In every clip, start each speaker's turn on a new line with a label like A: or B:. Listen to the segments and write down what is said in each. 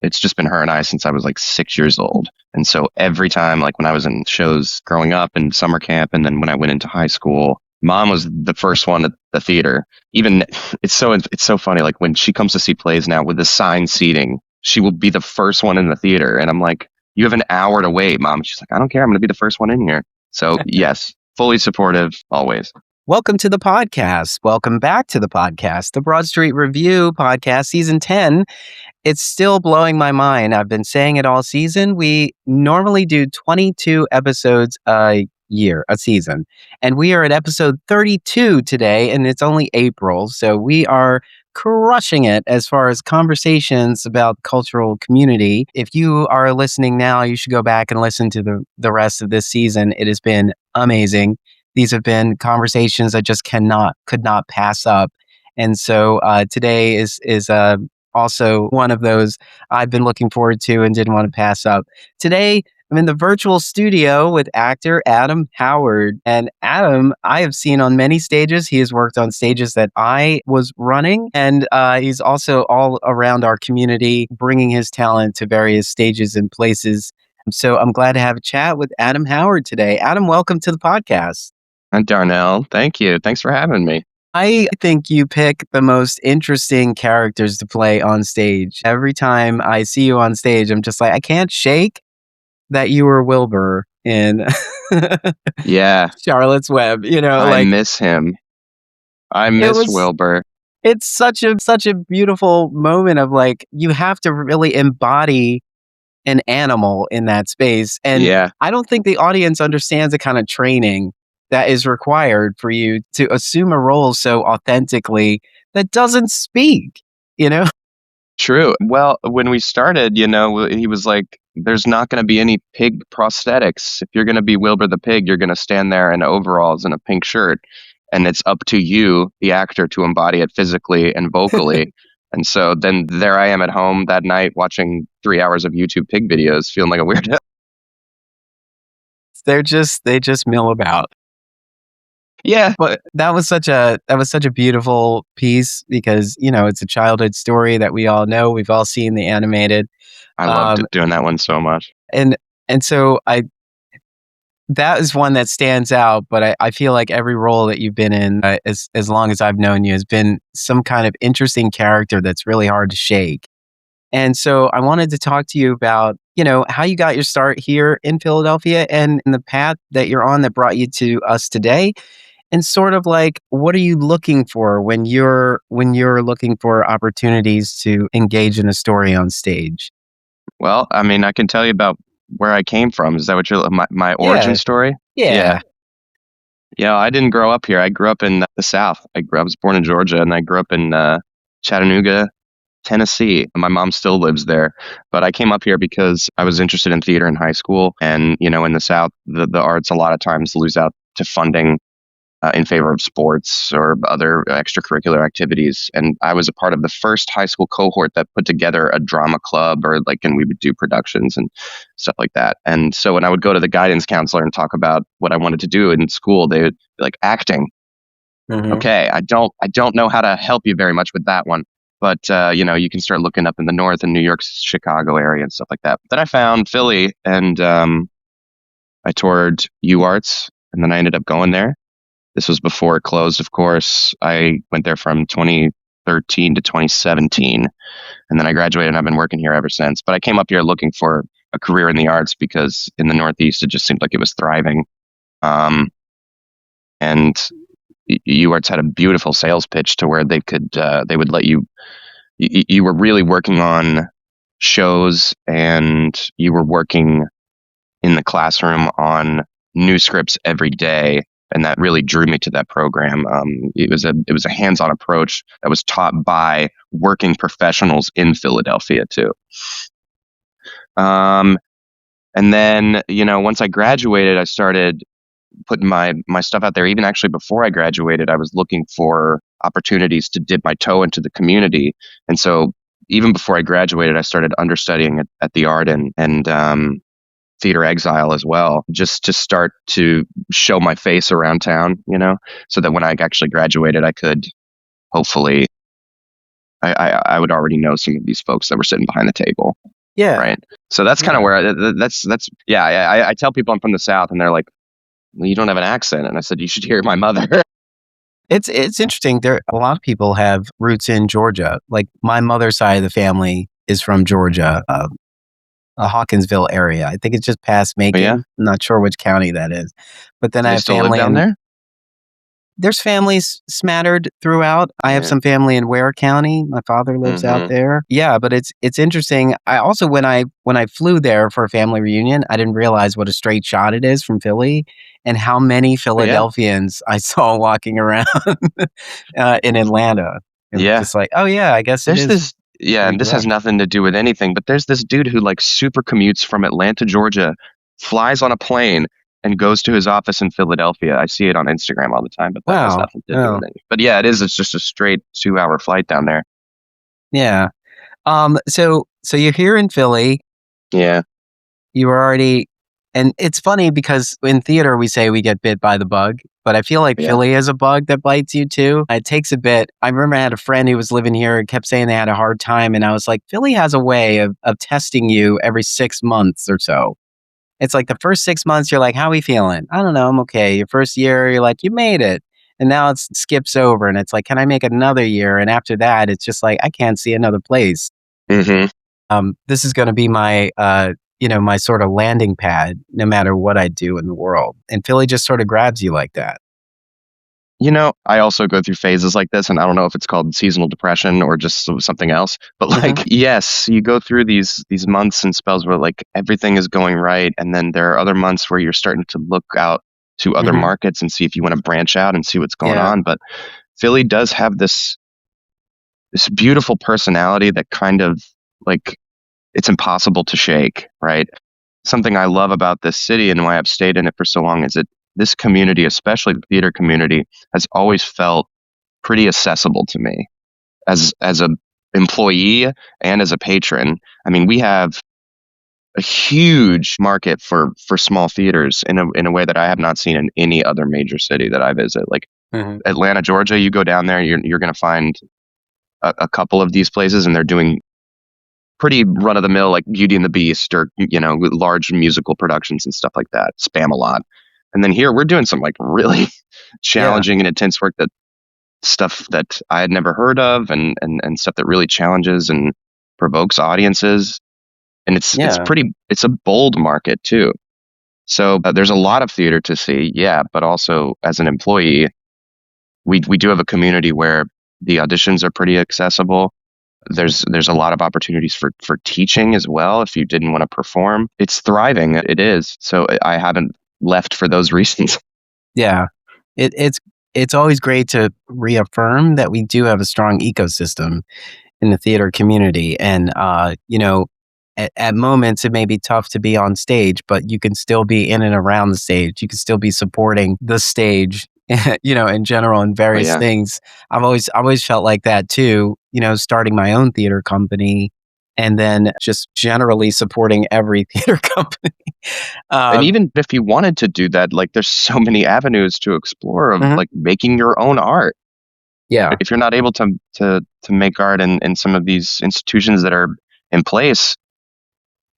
A: It's just been her and I since I was like 6 years old. And so every time, like when I was in shows growing up in summer camp, and then when I went into high school, mom was the first one at the theater. Even it's so funny. Like when she comes to see plays now with assigned seating, she will be the first one in the theater. And I'm like, you have an hour to wait, mom. She's like, I don't care. I'm going to be the first one in here. So yes, fully supportive always.
B: Welcome to the podcast. Welcome back to the podcast, the Broad Street Review podcast, season 10. It's still blowing my mind. I've been saying it all season. We normally do 22 episodes a season. And we are at episode 32 today, and it's only April. So we are crushing it as far as conversations about cultural community. If you are listening now, you should go back and listen to the rest of this season. It has been amazing. These have been conversations I just could not pass up. And so today is also one of those I've been looking forward to and didn't want to pass up. Today, I'm in the virtual studio with actor Adam Howard. And Adam, I have seen on many stages. He has worked on stages that I was running. And he's also all around our community, bringing his talent to various stages and places. So I'm glad to have a chat with Adam Howard today. Adam, welcome to the podcast.
A: And Darnell, thank you. Thanks for having me.
B: I think you pick the most interesting characters to play on stage. Every time I see you on stage, I'm just like, I can't shake that you were Wilbur in Charlotte's Web.
A: I miss him. I miss Wilbur.
B: It's such a beautiful moment of like, you have to really embody an animal in that space. And I don't think the audience understands the kind of training that is required for you to assume a role so authentically that doesn't speak,
A: True. Well, when we started, he was like, there's not going to be any pig prosthetics. If you're going to be Wilbur the pig, you're going to stand there in overalls and a pink shirt. And it's up to you, the actor, to embody it physically and vocally. And so then there I am at home that night watching 3 hours of YouTube pig videos, feeling like a weirdo.
B: They just mill about.
A: Yeah,
B: but that was such a beautiful piece because it's a childhood story that we all know. We've all seen the animated.
A: I loved doing that one so much.
B: And so that is one that stands out. But I feel like every role that you've been in, as long as I've known you, has been some kind of interesting character that's really hard to shake. And so I wanted to talk to you about how you got your start here in Philadelphia and the path that you're on that brought you to us today. And sort of like, what are you looking for when you're looking for opportunities to engage in a story on stage?
A: Well, I mean, I can tell you about where I came from. Is that what you're my origin story?
B: Yeah.
A: Yeah, I didn't grow up here. I grew up in the South. I was born in Georgia, and I grew up in Chattanooga, Tennessee. My mom still lives there, but I came up here because I was interested in theater in high school. And in the South, the arts a lot of times lose out to funding in favor of sports or other extracurricular activities. And I was a part of the first high school cohort that put together a drama club and we would do productions and stuff like that. And so when I would go to the guidance counselor and talk about what I wanted to do in school, they would be like, acting. Mm-hmm. Okay, I don't know how to help you very much with that one. But, you can start looking up in the North and New York, Chicago area and stuff like that. But then I found Philly and I toured UArts and then I ended up going there. This was before it closed, of course. I went there from 2013 to 2017. And then I graduated and I've been working here ever since. But I came up here looking for a career in the arts because in the Northeast, it just seemed like it was thriving. And UArts had a beautiful sales pitch to where they would let you were really working on shows and you were working in the classroom on new scripts every day. And that really drew me to that program. It was a hands-on approach that was taught by working professionals in Philadelphia too. And then, once I graduated, I started putting my stuff out there. Even actually before I graduated, I was looking for opportunities to dip my toe into the community. And so even before I graduated, I started understudying at the Art and theater exile as well, just to start to show my face around town, so that when I actually graduated, I could hopefully, I would already know some of these folks that were sitting behind the table.
B: Yeah.
A: Right. So that's kind of where yeah. I tell people I'm from the South, and they're like, well, you don't have an accent. And I said, you should hear my mother.
B: It's interesting. A lot of people have roots in Georgia. Like my mother's side of the family is from Georgia, a Hawkinsville area. I think it's just past
A: But yeah,
B: Macon. I'm not sure which county that is. But then
A: do
B: I
A: they
B: have
A: still live
B: family
A: down there?
B: there's families smattered throughout. I have
A: Yeah.
B: some family in Ware County. My father lives out there. Yeah, but it's interesting. I also when I flew there for a family reunion, I didn't realize what a straight shot it is from Philly and how many
A: But yeah,
B: Philadelphians I saw walking around in Atlanta. It was
A: yeah.
B: just like, oh yeah, I guess it
A: There's
B: is
A: this, yeah,
B: pretty
A: and this has
B: direct.
A: nothing to do with anything, but there's this dude who like super commutes from Atlanta, Georgia, flies on a plane and goes to his office in Philadelphia. I see it on Instagram all the time, but that has
B: Wow.
A: nothing to do
B: Oh,
A: with anything. But yeah, it is. It's just a straight 2-hour flight down there.
B: yeah. So you're here in Philly.
A: Yeah.
B: You were already, and it's funny because in theater we say we get bit by the bug, but I feel like
A: Yeah.
B: Philly is a bug that bites you too. It takes a bit. I remember I had a friend who was living here and kept saying they had a hard time, and I was like, Philly has a way of testing you every 6 months or so. It's like the first 6 months you're like, how are we feeling? I don't know, I'm okay. Your first year you're like, you made it. And now it skips over and it's like, can I make another year? And after that, it's just like, I can't see another place.
A: Mm-hmm.
B: This is going to be my my sort of landing pad no matter what I do in the world. And Philly just sort of grabs you like that.
A: I also go through phases like this, and I don't know if it's called seasonal depression or just something else. But
B: Mhm.
A: like, yes, you go through these months and spells where like everything is going right, and then there are other months where you're starting to look out to other
B: Mhm.
A: markets and see if you want to branch out and see what's going
B: Yeah.
A: on. But Philly does have this beautiful personality that kind of like it's impossible to shake, right? Something I love about this city and why I've stayed in it for so long is that this community, especially the theater community, has always felt pretty accessible to me as a employee and as a patron. I mean, we have a huge market for small theaters in a way that I have not seen in any other major city that I visit. Like
B: Mhm.
A: Atlanta, Georgia, you go down there, you're going to find a couple of these places, and they're doing pretty run of the mill like Beauty and the Beast or large musical productions and stuff like that. Spam a lot. And then here we're doing some like really
B: Yeah.
A: challenging and intense work, that stuff that I had never heard of, and stuff that really challenges and provokes audiences. And
B: Yeah.
A: it's a bold market too. So there's a lot of theater to see, yeah, but also as an employee, we do have a community where the auditions are pretty accessible. There's a lot of opportunities for teaching as well if you didn't want to perform. It's thriving. It is. So I haven't left for those reasons.
B: Yeah. It's always great to reaffirm that we do have a strong ecosystem in the theater community. And, at moments it may be tough to be on stage, but you can still be in and around the stage. You can still be supporting the stage, in general and
A: Oh
B: various
A: yeah.
B: things. I've always felt like that too, starting my own theater company and then just generally supporting every theater company.
A: And
B: Um,
A: even if you wanted to do that, like there's so many avenues to explore of
B: mhm.
A: like making your own art.
B: Yeah.
A: If you're not able to make art in some of these institutions that are in place,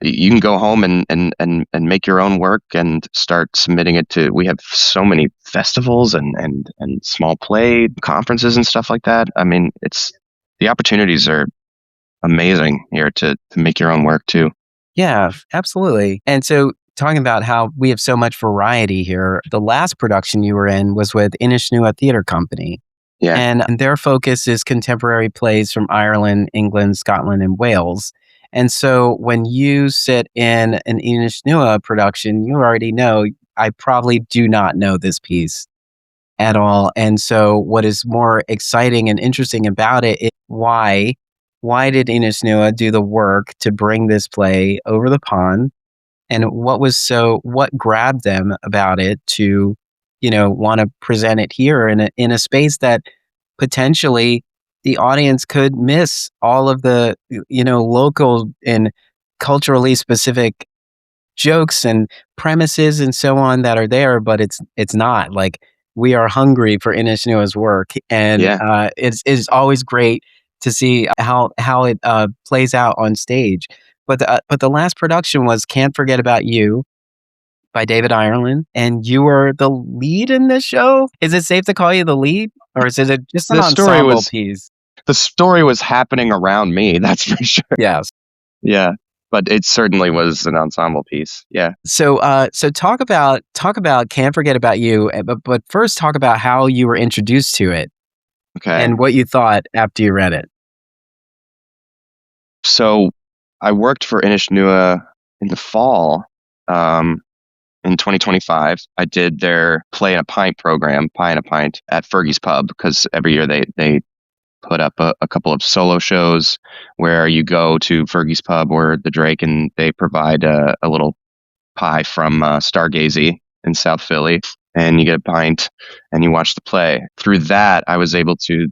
A: you can go home and make your own work and start submitting it to, we have so many festivals and small play conferences and stuff like that. I mean, the opportunities are amazing here to make your own work too.
B: Yeah, absolutely. And so, talking about how we have so much variety here, the last production you were in was with InisNua Theatre Company.
A: Yeah.
B: And their focus is contemporary plays from Ireland, England, Scotland, and Wales. And so, when you sit in an InisNua production, you already know I probably do not know this piece at all. And so, what is more exciting and interesting about it is why did InisNua do the work to bring this play over the pond? And what grabbed them about it to, want to present it here in a space that potentially the audience could miss all of the, local and culturally specific jokes and premises and so on that are there, but it's not like we are hungry for InisNua's work, and
A: Yeah.
B: it's always great to see how it plays out on stage. But the last production was "Can't Forget About You" by David Ireland, and you were the lead in this show. Is it safe to call you the lead, or is it just an
A: The story
B: ensemble
A: was
B: piece?
A: the story was happening around me, that's for sure.
B: Yes.
A: Yeah. But it certainly was an ensemble piece. Yeah.
B: So talk about "Can't Forget About You," but first talk about how you were introduced to it
A: Okay.
B: and what you thought after you read it.
A: So I worked for InisNua in the fall, um, in 2025. I did their Play in a Pint program, Pie in a Pint, at Fergie's Pub, because every year they put up a couple of solo shows where you go to Fergie's Pub or the Drake, and they provide a little pie from Stargazy in South Philly, and you get a pint and you watch the play. Through that, I was able to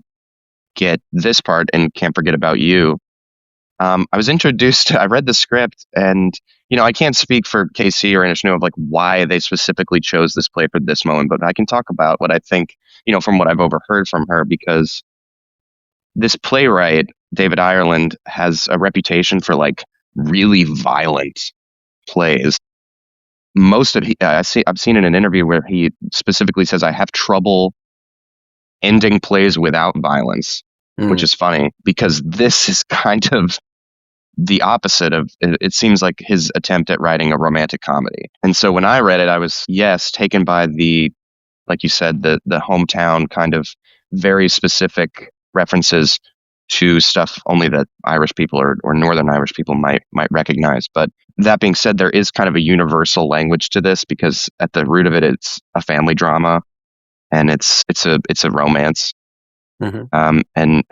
A: get this part and Can't Forget About You. I was introduced to, I read the script, and I can't speak for KC or Inishnu of like why they specifically chose this play for this moment, but I can talk about what I think, from what I've overheard from her, because this playwright, David Ireland, has a reputation for like really violent plays. I've seen in an interview where he specifically says, I have trouble ending plays without violence, which
B: Mm.
A: is funny because this is kind of the opposite of it seems like his attempt at writing a romantic comedy. And so when I read it, I was, yes, taken by the, like you said, the hometown kind of very specific references to stuff only that Irish people or Northern Irish people might recognize. But that being said, there is kind of a universal language to this because at the root of it, it's a family drama, and it's a romance.
B: Mhm.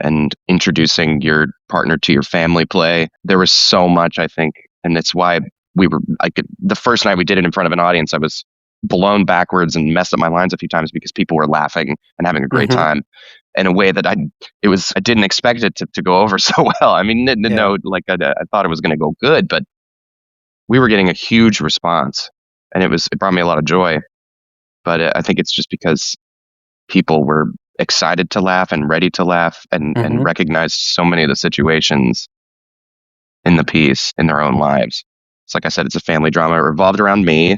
A: And introducing your partner to your family play. There was so much, I think, and it's why the first night we did it in front of an audience, I was blown backwards and messed up my lines a few times because people were laughing and having a great
B: Mhm.
A: time in a way that I didn't expect it to go over so well. I mean,
B: Yeah.
A: no, like I thought it was going to go good, but we were getting a huge response, and it brought me a lot of joy. But I think it's just because people were excited to laugh and ready to laugh and
B: Mhm.
A: recognized so many of the situations in the piece in their own lives. It's like I said, it's a family drama. It revolved around me.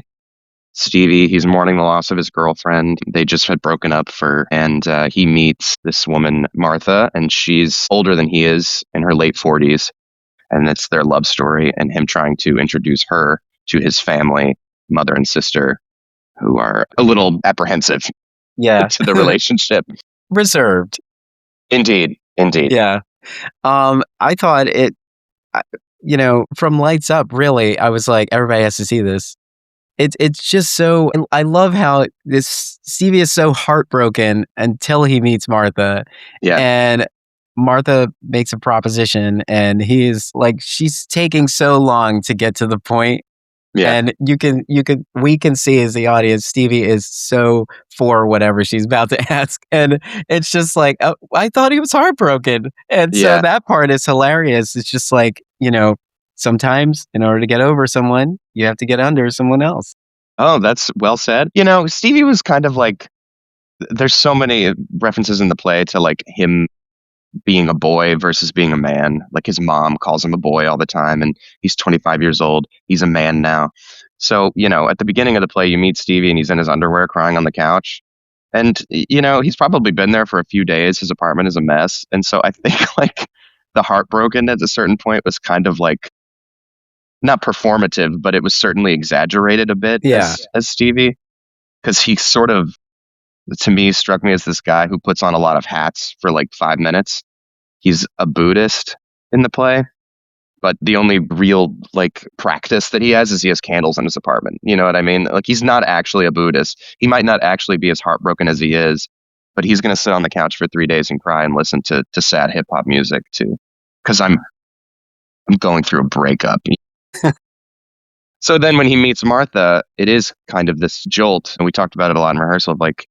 A: Stevie, he's mourning the loss of his girlfriend. They just had broken up and he meets this woman, Martha, and she's older than he is, in her late 40s. And it's their love story and him trying to introduce her to his family, mother and sister, who are a little apprehensive
B: Yeah.
A: to the relationship.
B: Reserved.
A: Indeed. Indeed.
B: Yeah. I thought I from Lights Up, really, I was like, everybody has to see this. It's just so I love how this Stevie is so heartbroken until he meets Martha,
A: Yeah.
B: and Martha makes a proposition, and he is like, she's taking so long to get to the point,
A: Yeah.
B: and we can see as the audience, Stevie is so for whatever she's about to ask, and it's just like, oh, I thought he was heartbroken, and so
A: Yeah.
B: that part is hilarious. It's just like, sometimes in order to get over someone, you have to get under someone else.
A: Oh, that's well said. Stevie was kind of like, there's so many references in the play to like him being a boy versus being a man. Like his mom calls him a boy all the time, and he's 25 years old. He's a man now. So, at the beginning of the play, you meet Stevie and he's in his underwear crying on the couch. And, he's probably been there for a few days. His apartment is a mess. And so I think like the heartbroken at a certain point was kind of like not performative, but it was certainly exaggerated a bit
B: Yeah.
A: as Stevie, because he sort of, to me, struck me as this guy who puts on a lot of hats for like 5 minutes. He's a Buddhist in the play, but the only real like practice that he has candles in his apartment. You know what I mean? Like he's not actually a Buddhist. He might not actually be as heartbroken as he is, but he's going to sit on the couch for 3 days and cry and listen to sad hip hop music too, because I'm going through a breakup. So then when he meets Martha, it is kind of this jolt. And we talked about it a lot in rehearsal of like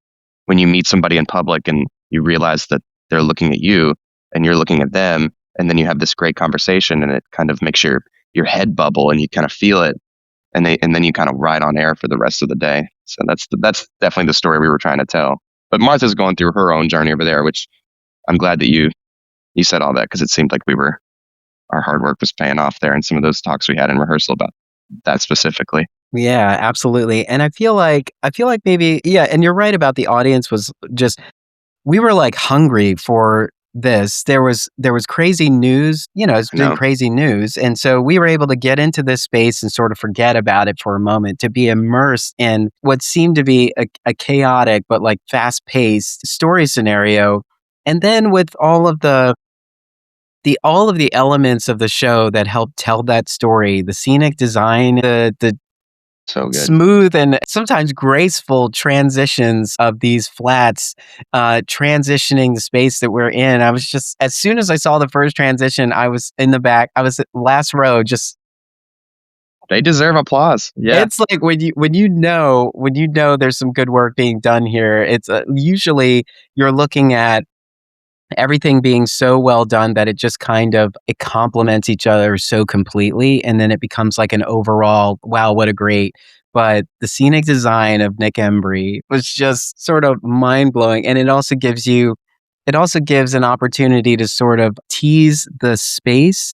A: when you meet somebody in public and you realize that they're looking at you and you're looking at them, and then you have this great conversation and it kind of makes your head bubble and you kind of feel it. and then you kind of ride on air for the rest of the day. So that's definitely the story we were trying to tell. But Martha's going through her own journey over there, which I'm glad that you said all that, because it seemed like our hard work was paying off there in some of those talks we had in rehearsal about that specifically.
B: Yeah, absolutely. And I feel like maybe, yeah, and you're right about the audience was just, we were like hungry for this. There was crazy news, it's been
A: No,
B: crazy news. And so we were able to get into this space and sort of forget about it for a moment, to be immersed in what seemed to be a chaotic but like fast-paced story scenario. And then with all of the elements of the show that help tell that story, the scenic design, the
A: so good.
B: smooth and sometimes graceful transitions of these flats, transitioning the space that we're in. I was just, as soon as I saw the first transition, I was in the back, I was last row, just,
A: They deserve applause. Yeah.
B: it's like when you know there's some good work being done here, it's usually you're looking at everything being so well done that it complements each other so completely, and then it becomes like an overall, wow, what a great. But the scenic design of Nick Embry was just sort of mind-blowing, and it also gives an opportunity to sort of tease the space.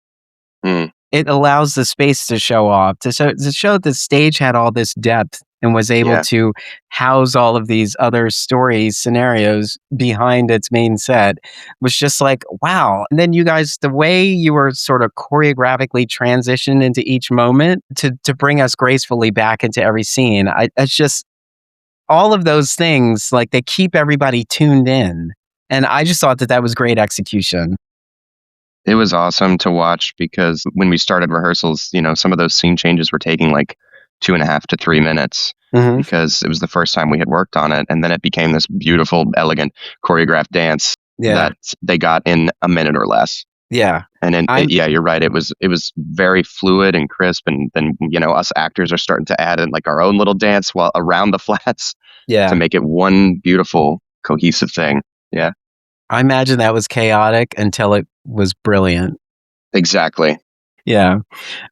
A: Mm,
B: It allows the space to show off, to show that the stage had all this depth and was able
A: yeah.
B: to house all of these other stories, scenarios behind its main set, was just like, wow. And then you guys, the way you were sort of choreographically transitioned into each moment to bring us gracefully back into every scene. It's just all of those things, like they keep everybody tuned in. And I just thought that that was great execution.
A: It was awesome to watch, because when we started rehearsals, some of those scene changes were taking like 2.5 to 3 minutes,
B: Hmm.
A: because it was the first time we had worked on it. And then it became this beautiful, elegant, choreographed dance
B: Yeah.
A: that they got in a minute or less.
B: Yeah.
A: And then,
B: I'm,
A: yeah, you're right. It was very fluid and crisp. And then, us actors are starting to add in like our own little dance while around the flats to
B: yeah.
A: make it one beautiful, cohesive thing. Yeah,
B: I imagine that was chaotic until it was brilliant.
A: exactly.
B: Yeah.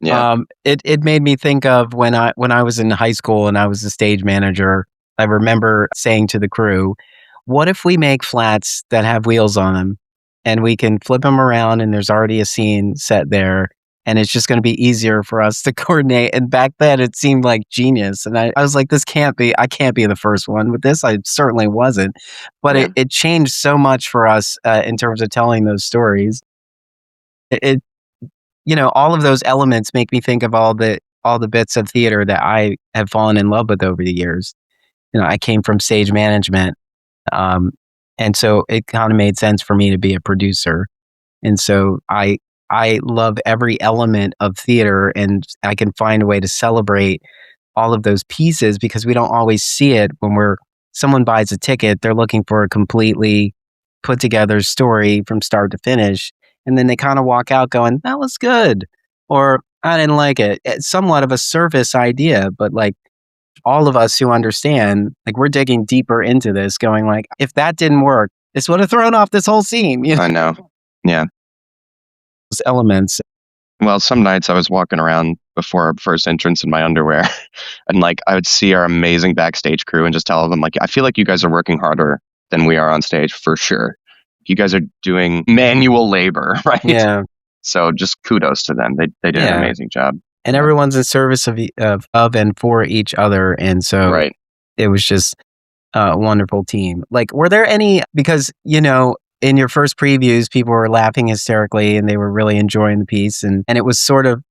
A: Yeah.
B: It made me think of when I was in high school and I was the stage manager. I remember saying to the crew, "What if we make flats that have wheels on them, and we can flip them around, and there's already a scene set there, and it's just going to be easier for us to coordinate." And back then, it seemed like genius, and I was like, "This can't be. I can't be the first one with this." I certainly wasn't, but
A: Yeah.
B: it changed so much for us in terms of telling those stories. It all of those elements make me think of all the bits of theater that I have fallen in love with over the years. I came from stage management, um, and so it kind of made sense for me to be a producer. And so I love every element of theater, and I can find a way to celebrate all of those pieces, because we don't always see it when someone buys a ticket, they're looking for a completely put together story from start to finish. And then they kind of walk out going, that was good. Or I didn't like it. It's somewhat of a surface idea, but like all of us who understand, like we're digging deeper into this, going like, if that didn't work, this would have thrown off this whole scene,
A: I know. Yeah.
B: those elements.
A: Well, some nights I was walking around before our first entrance in my underwear, and like I would see our amazing backstage crew and just tell them, like, I feel like you guys are working harder than we are on stage for sure. You guys are doing manual labor, right?
B: Yeah.
A: So just kudos to them. They did an
B: Yeah.
A: amazing job.
B: And
A: Yeah.
B: everyone's in service of and for each other. And so
A: Right.
B: it was just a wonderful team. Like, were there any, because, in your first previews, people were laughing hysterically and they were really enjoying the piece. And it was sort of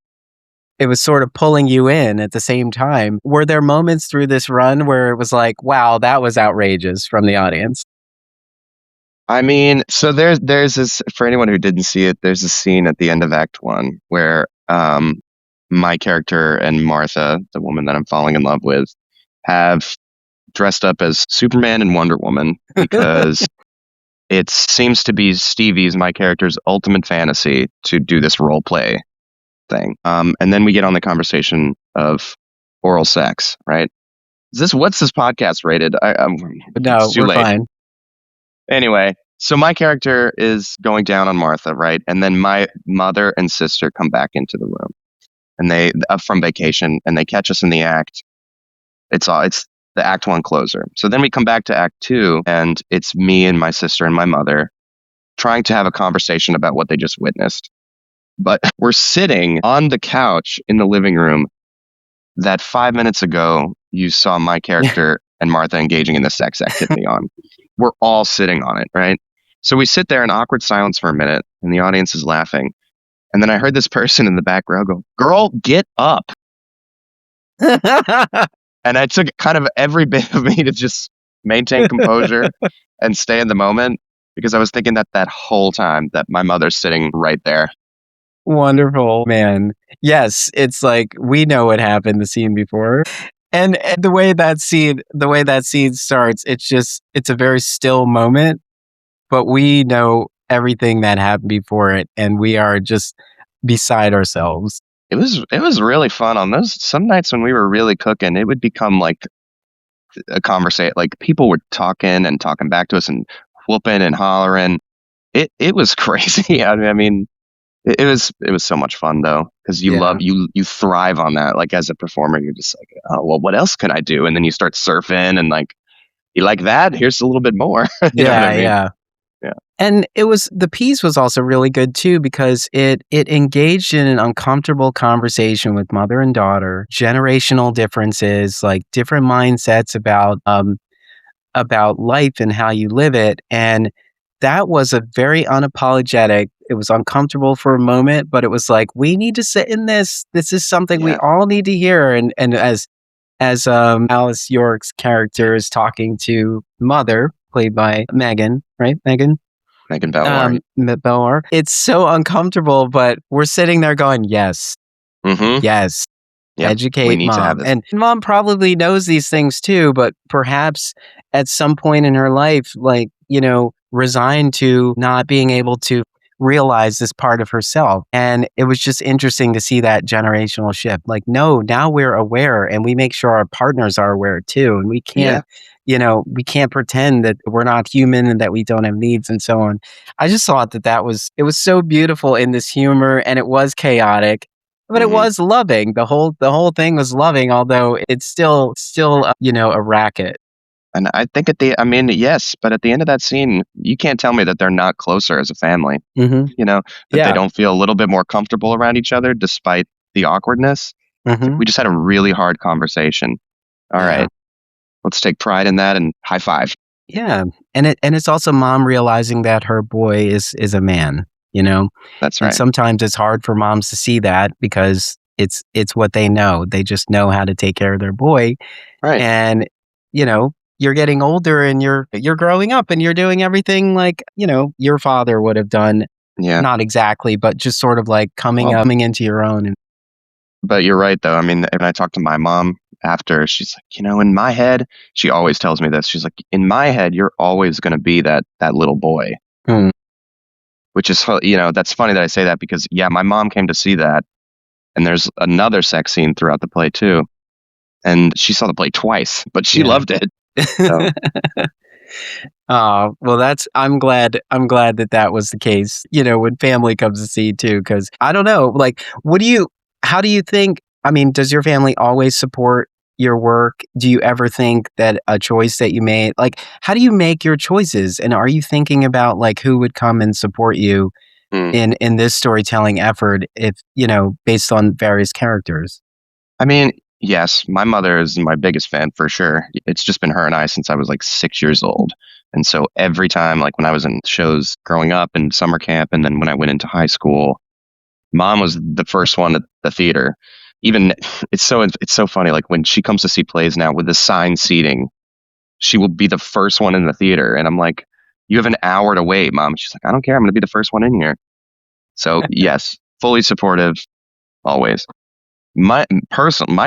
B: pulling you in at the same time. Were there moments through this run where it was like, wow, that was outrageous from the audience?
A: I mean, so there's this, for anyone who didn't see it, there's a scene at the end of Act One where my character and Martha, the woman that I'm falling in love with, have dressed up as Superman and Wonder Woman, because it seems to be Stevie's, my character's, ultimate fantasy to do this role play thing. And then we get on the conversation of oral sex, right? What's this podcast rated?
B: No,
A: It's too
B: we're
A: late.
B: fine.
A: Anyway, so my character is going down on Martha, right? And then my mother and sister come back into the room. and they up from vacation, and they catch us in the act. It's the act one closer. So then we come back to act two, and it's me and my sister and my mother trying to have a conversation about what they just witnessed. But we're sitting on the couch in the living room that 5 minutes ago you saw my character and Martha engaging in the sex activity on. We're all sitting on it, right? So we sit there in awkward silence for a minute, and the audience is laughing. And then I heard this person in the back row go, "Girl, get up." And I took kind of every bit of me to just maintain composure and stay in the moment, because I was thinking that whole time that my mother's sitting right there.
B: Wonderful, man. Yes, it's like we know what happened the scene before. And the way that scene starts, it's a very still moment, but we know everything that happened before it, and we are just beside ourselves.
A: It was really fun on those some nights when we were really cooking. It would become like a conversation, like people were talking and talking back to us and whooping and hollering. It was crazy. I mean, it was so much fun though, because you
B: Yeah.
A: love you thrive on that. Like as a performer, you're just like, oh well, what else can I do? And then you start surfing and like, you like that? Here's a little bit more. You know what
B: Yeah,
A: I mean?
B: yeah.
A: Yeah.
B: And the piece was also really good too because it engaged in an uncomfortable conversation with mother and daughter, generational differences, like different mindsets about life and how you live it. And that was a very unapologetic. It was uncomfortable for a moment, but it was like, we need to sit in this. This is something we
A: Yeah.
B: all need to hear. And as Alice York's character is talking to mother, played by Megan, right? Megan
A: Megan Belwar.
B: Belor. It's so uncomfortable, but we're sitting there going, yes,
A: Mm-hmm.
B: yes.
A: Yep. We
B: Educate
A: need to have
B: mom.
A: this.
B: And mom probably knows these things too, but perhaps at some point in her life, like, resigned to not being able to realize this part of herself. And it was just interesting to see that generational shift. Like, no, now we're aware and we make sure our partners are aware too. And we
A: Yeah.
B: can't, we can't pretend that we're not human and that we don't have needs and so on. I just thought it was so beautiful in this humor, and it was chaotic, but it
A: Mm-hmm.
B: was loving. The whole thing was loving, although it's still a racket.
A: And I think yes, but at the end of that scene, you can't tell me that they're not closer as a family.
B: Mm-hmm.
A: That they
B: Yeah.
A: don't feel a little bit more comfortable around each other despite the awkwardness. It's like,
B: Mm-hmm.
A: we just had a really hard conversation. All
B: Yeah.
A: right, let's take pride in that and high five.
B: Yeah. And it's also mom realizing that her boy is a man,
A: That's
B: And
A: right.
B: sometimes it's hard for moms to see that because it's what they know. They just know how to take care of their boy.
A: Right.
B: And, you're getting older and you're growing up and you're doing everything like, your father would have done.
A: Yeah.
B: Not exactly, but just sort of like coming into your own. And
A: But you're right, though. I mean, when I talk to my mom after, she's like, in my head, she always tells me this. She's like, in my head, you're always going to be that little boy.
B: Hmm.
A: Which is, that's funny that I say that because, yeah, my mom came to see that. And there's another sex scene throughout the play, too. And she saw the play twice, but she loved it. So.
B: Oh, well, I'm glad that was the case, when family comes to see too, because I don't know, like, how do you think, I mean, does your family always support your work? Do you ever think that a choice that you made, like, how do you make your choices? And are you thinking about like who would come and support you in this storytelling effort if, based on various characters?
A: I mean, yes, my mother is my biggest fan for sure. It's just been her and I since I was like 6 years old. And so every time, like when I was in shows growing up in summer camp, and then when I went into high school, mom was the first one at the theater. Even it's so funny. Like when she comes to see plays now with the assigned seating, she will be the first one in the theater. And I'm like, you have an hour to wait, mom. She's like, I don't care. I'm going to be the first one in here. So yes, fully supportive always. My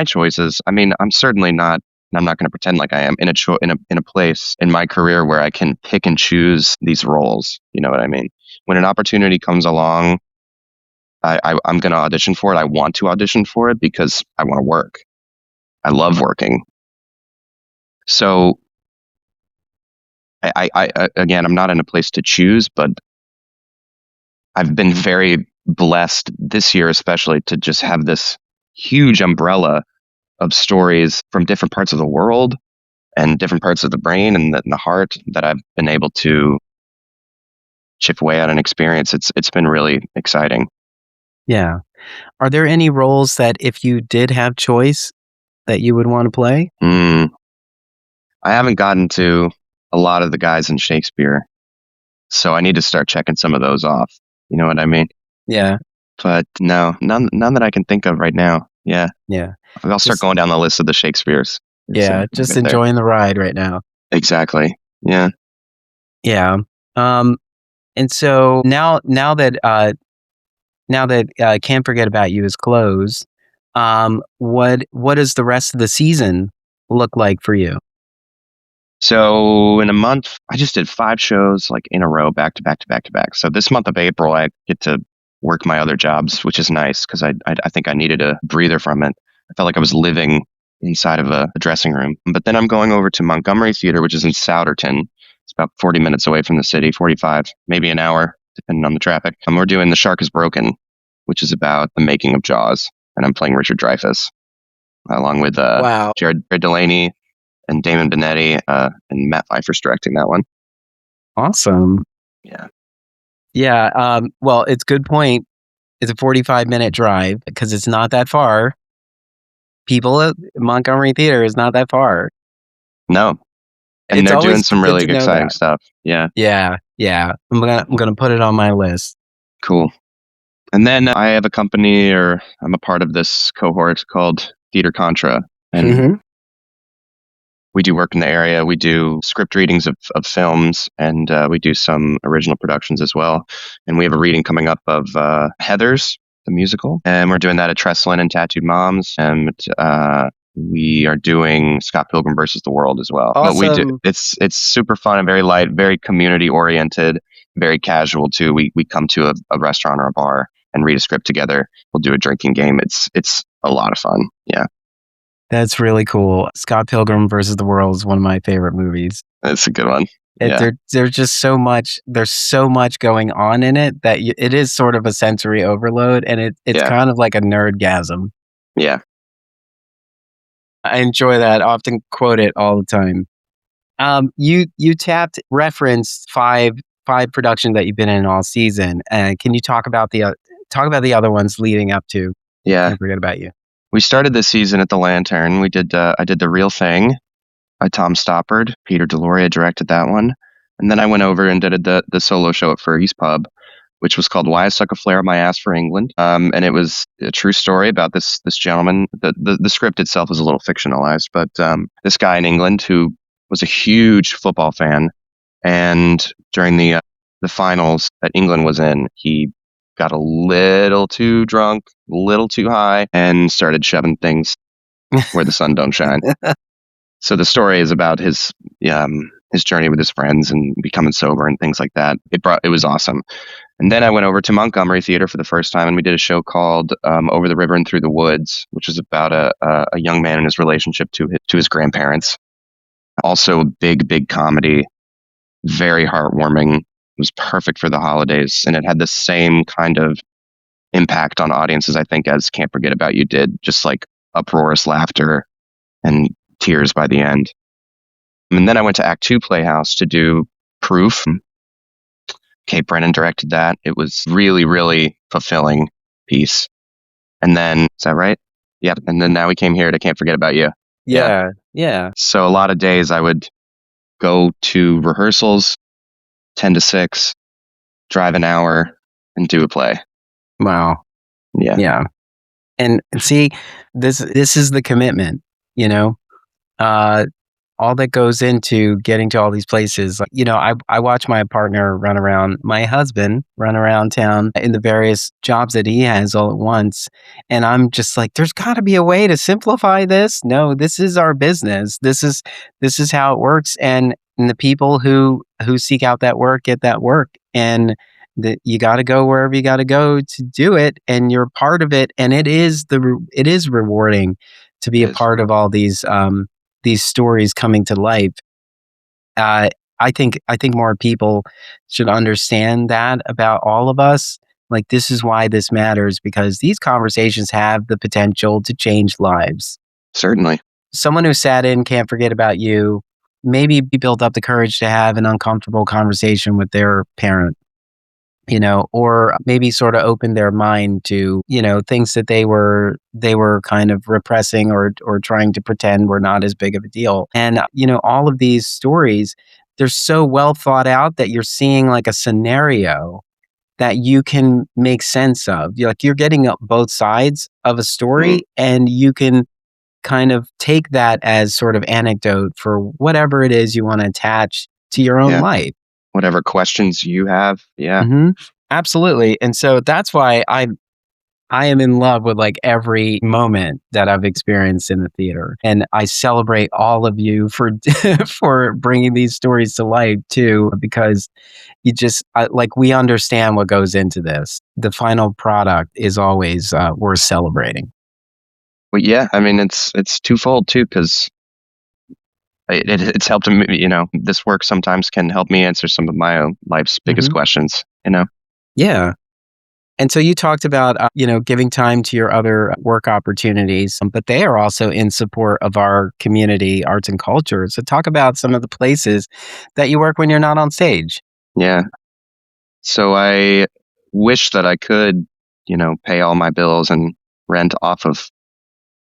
A: choices, I mean, I'm certainly not, and I'm not going to pretend like I am in a place in my career where I can pick and choose these roles. You know what I mean? When an opportunity comes along, I'm going to audition for it. I want to audition for it because I want to work. I love working. So again, I'm not in a place to choose, but I've been very blessed this year, especially to just have this huge umbrella of stories from different parts of the world and different parts of the brain and the heart that I've been able to chip away at and experience. It's been really exciting.
B: Yeah. Are there any roles that if you did have choice that you would want to play?
A: I haven't gotten to a lot of the guys in Shakespeare, so I need to start checking some of those off. You know what I mean?
B: Yeah.
A: But no, none that I can think of right now. Yeah,
B: Yeah.
A: I'll start
B: Just
A: going down the list of the Shakespeares. We'll
B: just
A: get there.
B: enjoying the ride right now.
A: Exactly. Yeah.
B: Yeah. Um and so now that Can't Forget About You is closed, what does the rest of the season look like for you?
A: So in a month, I just did 5 shows like in a row, back to back to back to back. So this month of April, I get to work my other jobs, which is nice because I think I needed a breather from it. I felt like I was living inside of a dressing room. But then I'm going over to Montgomery Theater, which is in Souderton. It's about 40 minutes away from the city, 45, maybe an hour, depending on the traffic. And we're doing The Shark is Broken, which is about the making of Jaws. And I'm playing Richard Dreyfuss along with
B: Wow.
A: Jared Delaney and Damon Benetti, and Matt Pfeiffer's directing that one.
B: Awesome.
A: Yeah.
B: Yeah. Well, it's a good point. It's a 45-minute drive because it's not that far. People at Montgomery Theater is not that far.
A: No. And
B: It's
A: they're doing
B: always
A: some
B: good
A: really
B: to know
A: exciting
B: that.
A: stuff. Yeah.
B: Yeah. Yeah. I'm gonna put it on my list.
A: Cool. And then I have a company, or I'm a part of this cohort called Theater Contra. And
B: Mm-hmm.
A: we do work in the area. We do script readings of films, and we do some original productions as well. And we have a reading coming up of Heathers, the musical. And we're doing that at Trestlin and Tattooed Moms. And we are doing Scott Pilgrim versus the World as well. But we do
B: Awesome.
A: it's super fun and very light, very community oriented, very casual too. We come to a restaurant or a bar and read a script together. We'll do a drinking game. It's a lot of fun. Yeah.
B: That's really cool. Scott Pilgrim versus the World is one of my favorite movies.
A: It's a good one. Yeah.
B: There's just so much. There's so much going on in it that it is sort of a sensory overload, and it's
A: Yeah.
B: kind of like a nerdgasm.
A: Yeah.
B: I enjoy that. I often quote it all the time. You referenced five productions that you've been in all season. Can you talk about the other ones leading up to
A: Yeah.
B: Can't Forget About You?
A: We started this season at the Lantern. We did I did The Real Thing by Tom Stoppard. Peter Deloria directed that one. And then I went over and did the solo show at Fergie's Pub, which was called Why I Stuck a Flare on My Ass for England. And it was a true story about this gentleman. The script itself is a little fictionalized, but this guy in England who was a huge football fan, and during the finals that England was in, he got a little too drunk, a little too high, and started shoving things where the sun don't shine. So the story is about his journey with his friends and becoming sober and things like that. It was awesome. And then I went over to Montgomery Theater for the first time, and we did a show called Over the River and Through the Woods, which is about a young man and his relationship to his grandparents. Also a big comedy, very heartwarming. It was perfect for the holidays, and it had the same kind of impact on audiences, I think, as Can't Forget About You did. Just like uproarious laughter and tears by the end. And then I went to Act 2 Playhouse to do Proof. Kate Brennan directed that. It was really fulfilling piece. And then, is that right? Yep. And then now we came here to Can't Forget About You.
B: Yeah.
A: So a lot of days I would go to rehearsals, 10 to 6, drive an hour, and do a play.
B: Wow.
A: Yeah.
B: Yeah. And see, this is the commitment, you know, all that goes into getting to all these places. You know, I watch my husband run around town in the various jobs that he has all at once. And I'm just like, there's got to be a way to simplify this. No, this is our business. This is how it works. And the people who seek out that work get that work. And you got to go wherever you got to go to do it, and you're part of it. And it is rewarding to be a part of all these stories coming to life. I think more people should understand that about all of us. Like, this is why this matters, because these conversations have the potential to change lives.
A: Certainly.
B: Someone who sat in Can't Forget About You, maybe built up the courage to have an uncomfortable conversation with their parent, or maybe sort of opened their mind to, things that they were kind of repressing or trying to pretend were not as big of a deal. And, all of these stories, they're so well thought out that you're seeing like a scenario that you can make sense of. You're getting up both sides of a story, and you can kind of take that as sort of anecdote for whatever it is you want to attach to your own life.
A: Whatever questions you have. Yeah.
B: Mm-hmm. Absolutely. And so that's why I am in love with like every moment that I've experienced in the theater. And I celebrate all of you for for bringing these stories to life too, because you just we understand what goes into this. The final product is always worth celebrating.
A: Well, yeah, I mean, it's twofold too, because it's helped me. This work sometimes can help me answer some of my own life's biggest questions.
B: Yeah. And so you talked about, giving time to your other work opportunities, but they are also in support of our community, arts and culture. So talk about some of the places that you work when you're not on stage.
A: Yeah. So I wish that I could, pay all my bills and rent off of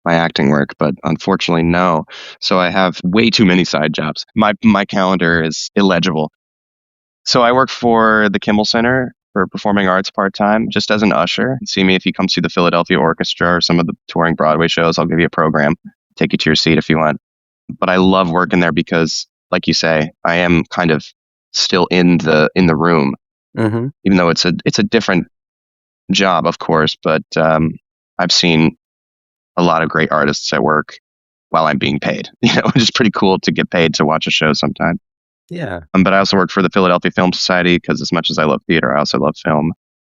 A: my acting work, but unfortunately, no. So I have way too many side jobs. My calendar is illegible. So I work for the Kimmel Center for Performing Arts part-time, just as an usher. See me if you come see the Philadelphia Orchestra or some of the touring Broadway shows. I'll give you a program, take you to your seat if you want. But I love working there because, like you say, I am kind of still in the room, even though it's a different job, of course. But I've seen a lot of great artists at work while I'm being paid. Which is pretty cool to get paid to watch a show sometime.
B: Yeah.
A: But I also work for the Philadelphia Film Society because as much as I love theater, I also love film.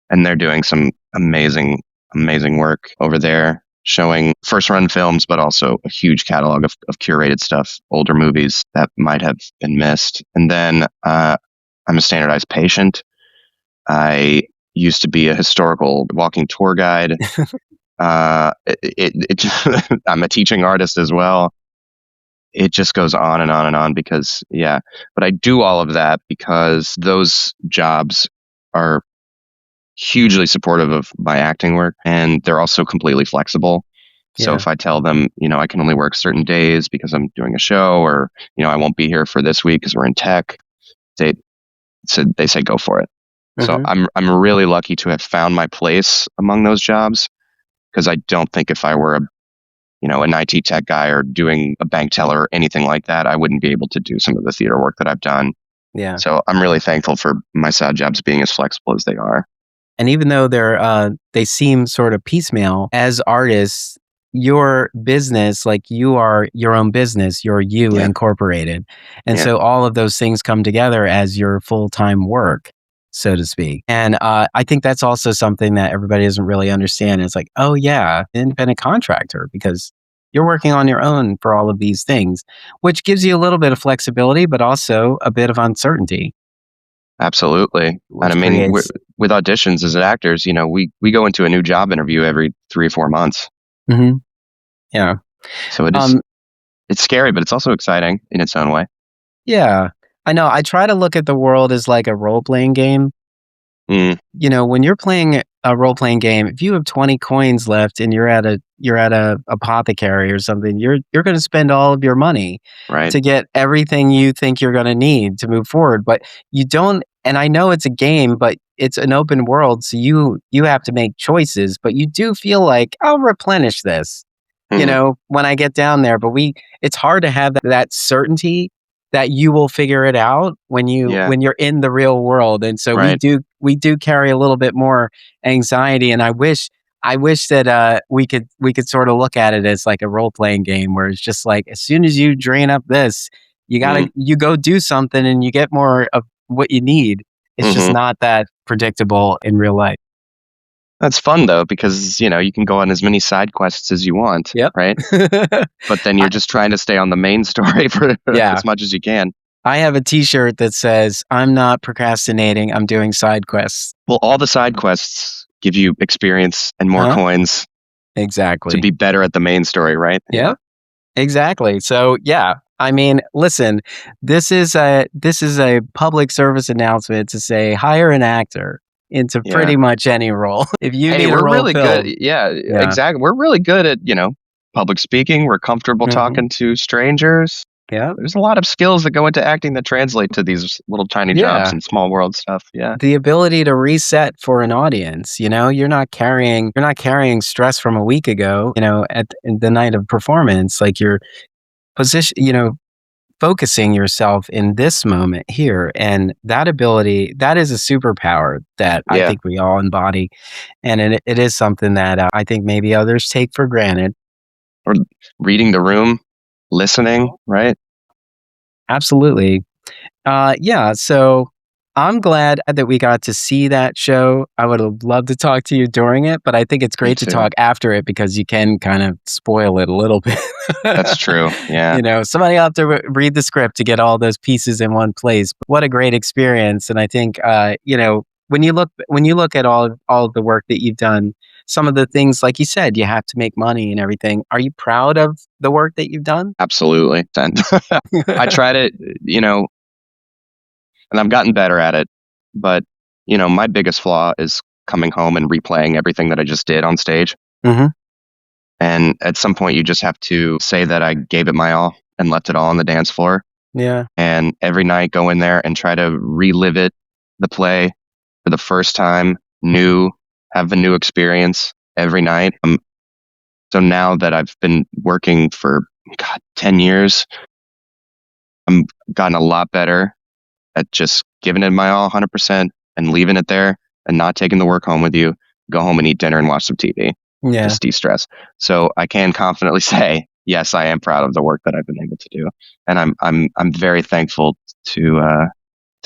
A: And they're doing some amazing, amazing work over there, showing first run films, but also a huge catalog of curated stuff, older movies that might have been missed. And then I'm a standardized patient. I used to be a historical walking tour guide. I'm a teaching artist as well. It just goes on and on and on because, but I do all of that because those jobs are hugely supportive of my acting work, and they're also completely flexible. So if I tell them, I can only work certain days because I'm doing a show, or, I won't be here for this week because we're in tech, they say go for it. So I'm really lucky to have found my place among those jobs, because I don't think if I were an IT tech guy or doing a bank teller or anything like that, I wouldn't be able to do some of the theater work that I've done.
B: Yeah.
A: So I'm really thankful for my side jobs being as flexible as they are.
B: And even though they seem sort of piecemeal, as artists, your business, like you are your own business, you're you incorporated. And so all of those things come together as your full-time work, so to speak. And I think that's also something that everybody doesn't really understand. It's like, oh yeah, independent contractor, because you're working on your own for all of these things, which gives you a little bit of flexibility, but also a bit of uncertainty.
A: Absolutely. And I mean, with auditions as actors, we go into a new job interview every 3 or 4 months.
B: Yeah.
A: So it is, it's scary, but it's also exciting in its own way.
B: Yeah. I know. I try to look at the world as like a role-playing game. When you're playing a role-playing game, if you have 20 coins left and you're at a apothecary or something, you're going to spend all of your money to get everything you think you're going to need to move forward. But you don't. And I know it's a game, but it's an open world, so you have to make choices. But you do feel like, I'll replenish this, when I get down there. But it's hard to have that certainty that you will figure it out when you're in the real world. And so we do carry a little bit more anxiety. And I wish that we could sort of look at it as like a role-playing game where it's just like, as soon as you drain up this, you go do something and you get more of what you need. It's just not that predictable in real life.
A: That's fun though, because you can go on as many side quests as you want, right? But then you're just trying to stay on the main story for as much as you can.
B: I have a T-shirt that says, "I'm not procrastinating. I'm doing side quests."
A: Well, all the side quests give you experience and more
B: Huh?
A: coins to
B: Exactly.
A: be better at the main story, right?
B: Yeah. Exactly. So yeah, I mean, listen, this is a public service announcement to say hire an actor into
A: Yeah.
B: pretty much any role. If you
A: Hey,
B: need a
A: we're
B: role
A: really good.
B: filled,
A: Yeah,
B: yeah.
A: exactly. We're really good at, public speaking. We're comfortable
B: Mhm.
A: talking to strangers.
B: Yeah.
A: There's a lot of skills that go into acting that translate to these little tiny jobs
B: Yeah.
A: and small world stuff. Yeah.
B: The ability to reset for an audience, you're not carrying stress from a week ago, at the night of performance, like you're focusing yourself in this moment here. And that ability, that is a superpower that I
A: Yeah.
B: think we all embody. And it is something that I think maybe others take for granted.
A: Or reading the room, listening, right?
B: Absolutely. Yeah. So I'm glad that we got to see that show. I would have loved to talk to you during it, but I think it's
A: Me
B: great to
A: too.
B: talk after it because you can kind of spoil it a little bit.
A: That's true. Yeah.
B: Somebody will have to read the script to get all those pieces in one place. But what a great experience! And I think, when you look at all of the work that you've done, some of the things, like you said, you have to make money and everything. Are you proud of the work that you've done?
A: Absolutely. And I try to, and I've gotten better at it. But, my biggest flaw is coming home and replaying everything that I just did on stage.
B: Hmm.
A: And at some point, you just have to say that I gave it my all and left it all on the dance floor.
B: Yeah.
A: And every night go in there and try to relive the play for the first time, have a new experience every night. So now that I've been working for 10 years, I'm gotten a lot better at just giving it my all 100% and leaving it there and not taking the work home with you. Go home and eat dinner and watch some TV.
B: Yeah.
A: Just de-stress. So I can confidently say, yes, I am proud of the work that I've been able to do, and I'm very thankful to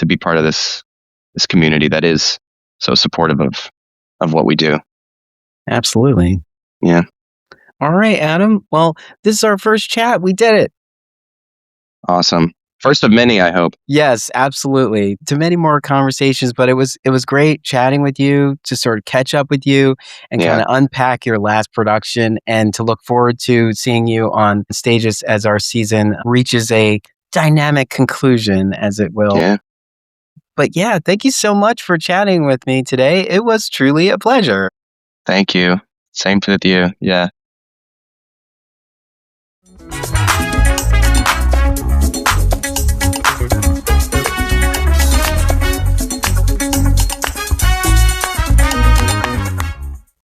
A: be part of this community that is so supportive of what we do.
B: Absolutely.
A: Yeah,
B: All right, Adam. Well, this is our first chat. We did it.
A: awesome. First of many, I hope.
B: Yes, absolutely. To many more conversations, but it was great chatting with you, to sort of catch up with you and kind
A: Yeah,
B: of unpack your last production, and to look forward to seeing you on stages as our season reaches a dynamic conclusion, as it will.
A: yeah.
B: But yeah, thank you so much for chatting with me today. It was truly a pleasure.
A: Thank you. Same with you. Yeah.